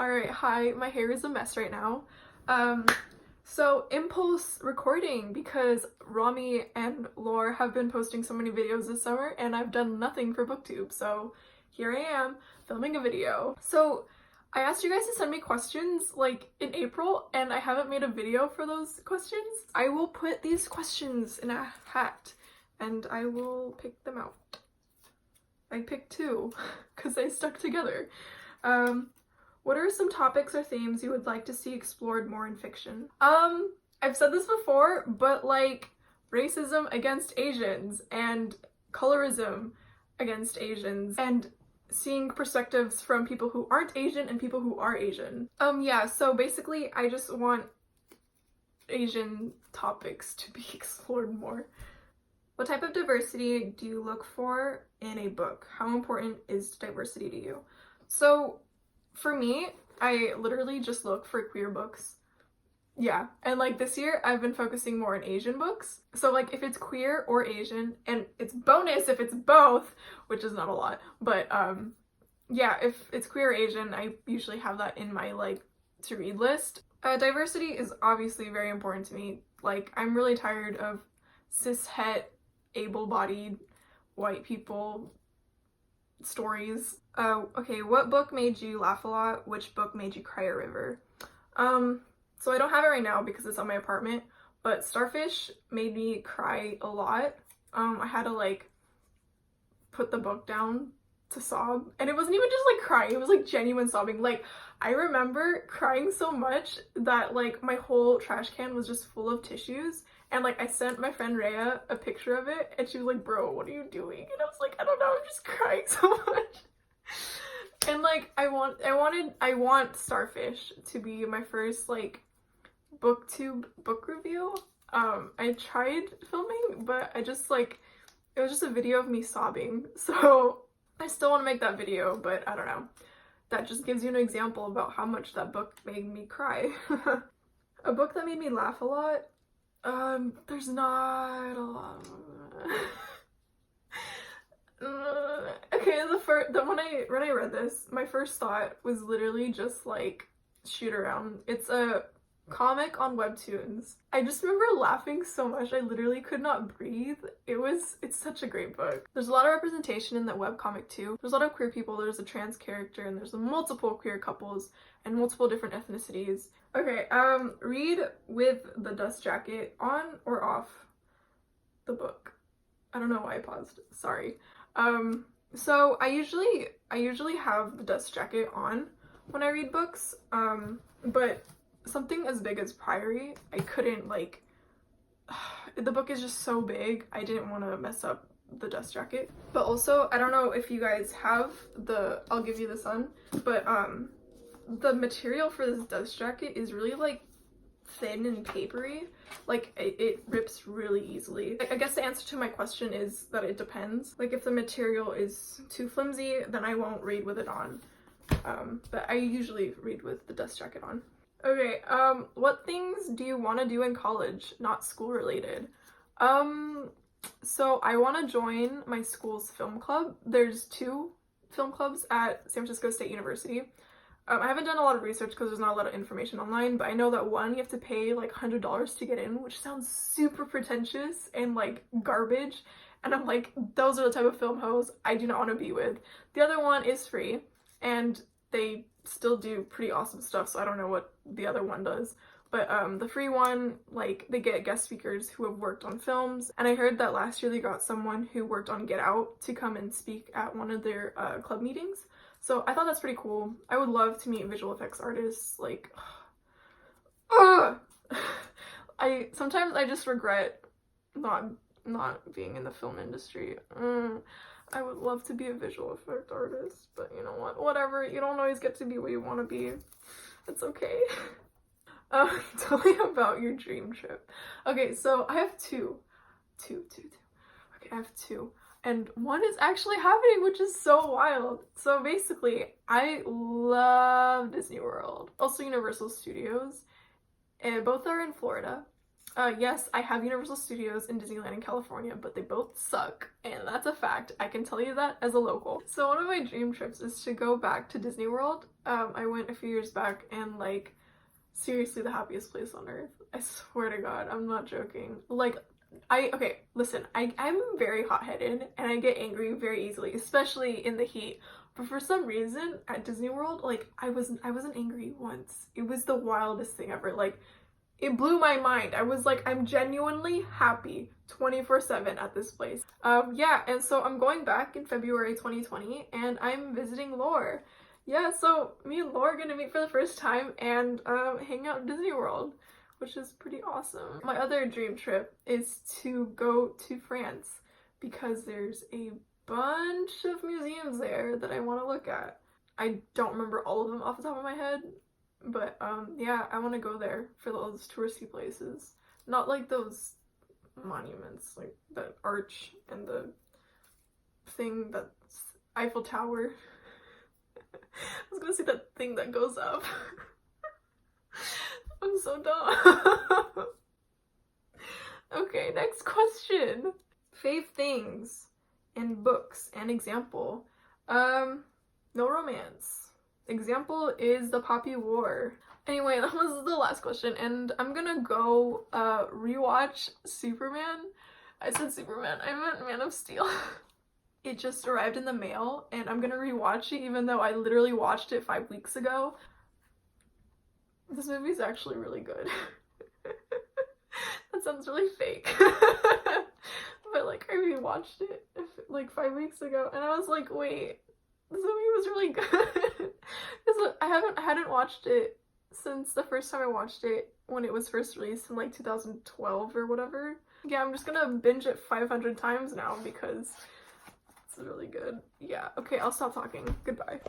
Alright, hi, my hair is a mess right now. So impulse recording because Rami and Laura have been posting so many videos this summer and I've done nothing for BookTube, so here I am filming a video. So I asked you guys to send me questions like in April and I haven't made a video for those questions. I will put these questions in a hat and I will pick them out. I picked two because they stuck together. What are some topics or themes you would like to see explored more in fiction? I've said this before, but like racism against Asians and colorism against Asians and seeing perspectives from people who aren't Asian and people who are Asian. Yeah, so basically I just want Asian topics to be explored more. What type of diversity do you look for in a book? How important is diversity to you? So for me, I literally just look for queer books. Yeah, and like this year I've been focusing more on Asian books. So like if it's queer or Asian, and it's bonus if it's both, which is not a lot, but yeah, if it's queer or Asian, I usually have that in my like to read list. Diversity is obviously very important to me. Like I'm really tired of cis-het, able-bodied white people stories. Okay, what book made you laugh a lot? Which book made you cry a river? So I don't have it right now because it's on my apartment, but Starfish made me cry a lot. I had to like put the book down to sob, and it wasn't even just like crying, it was like genuine sobbing. Like I remember crying so much that like my whole trash can was just full of tissues, and like I sent my friend Rhea a picture of it and she was like, bro, what are you doing? And I was like, I don't know, I'm just crying so much. And like I want Starfish to be my first like booktube book review. I tried filming, but I just like, it was just a video of me sobbing, so I still want to make that video, but I don't know. That just gives you an example about how much that book made me cry. A book that made me laugh a lot? There's not a lot of okay, when I read this, my first thought was literally just like shoot around. It's a comic on Webtoons. I just remember laughing so much I literally could not breathe. It's such a great book. There's a lot of representation in that webcomic too. There's a lot of queer people, there's a trans character, and there's multiple queer couples and multiple different ethnicities. Okay, read with the dust jacket on or off the book. I don't know why I paused, sorry. So I usually have the dust jacket on when I read books, but something as big as Priory, I couldn't like, the book is just so big, I didn't want to mess up the dust jacket. But also, I don't know if you guys have the, I'll give you the sun, but the material for this dust jacket is really like thin and papery. Like it rips really easily. I guess the answer to my question is that it depends. Like if the material is too flimsy, then I won't read with it on. But I usually read with the dust jacket on. Okay, what things do you want to do in college, not school related? So I want to join my school's film club. There's 2 film clubs at San Francisco State University. I haven't done a lot of research because there's not a lot of information online, but I know that one, you have to pay like $100 to get in, which sounds super pretentious and like garbage. And I'm like, those are the type of film hoes I do not want to be with. The other one is free, and they still do pretty awesome stuff, so I don't know what the other one does. But the free one, like, they get guest speakers who have worked on films, and I heard that last year they got someone who worked on Get Out to come and speak at one of their club meetings. So I thought that's pretty cool. I would love to meet visual effects artists, like, sometimes I just regret not being in the film industry. I would love to be a visual effect artist, but you know what, whatever, you don't always get to be what you want to be. It's okay. Tell me about your dream trip. Okay, so I have two. Okay, I have 2. And one is actually happening, which is so wild. So basically, I love Disney World. Also Universal Studios. And both are in Florida. Yes, I have Universal Studios in Disneyland in California, but they both suck, and that's a fact. I can tell you that as a local. So one of my dream trips is to go back to Disney World. I went a few years back, and like, seriously the happiest place on earth. I swear to God, I'm not joking. Like, okay, listen, I'm very hot-headed, and I get angry very easily, especially in the heat. But for some reason, at Disney World, like, I wasn't angry once. It was the wildest thing ever. Like, it blew my mind. I was like, I'm genuinely happy 24/7 at this place. Yeah, and so I'm going back in February 2020, and I'm visiting Lore. Yeah, so me and Lore are gonna meet for the first time and hang out in Disney World, which is pretty awesome. My other dream trip is to go to France because there's a bunch of museums there that I want to look at. I don't remember all of them off the top of my head, but yeah, I want to go there for those touristy places. Not like those monuments, like the arch and the thing that's Eiffel Tower. I was gonna say that thing that goes up. I'm so dumb. Okay, next question. Fave things in books and example. No romance. Example is the Poppy War. Anyway, that was the last question, and I'm gonna go rewatch Superman. I said Superman, I meant Man of Steel. It just arrived in the mail, and I'm gonna rewatch it even though I literally watched it 5 weeks ago. This movie's actually really good. That sounds really fake. But like, I rewatched it like 5 weeks ago, and I was like, wait, this movie was really good. Because I hadn't watched it since the first time I watched it when it was first released in like 2012 or whatever. Yeah, I'm just gonna binge it 500 times now because it's really good. Yeah, okay, I'll stop talking. Goodbye.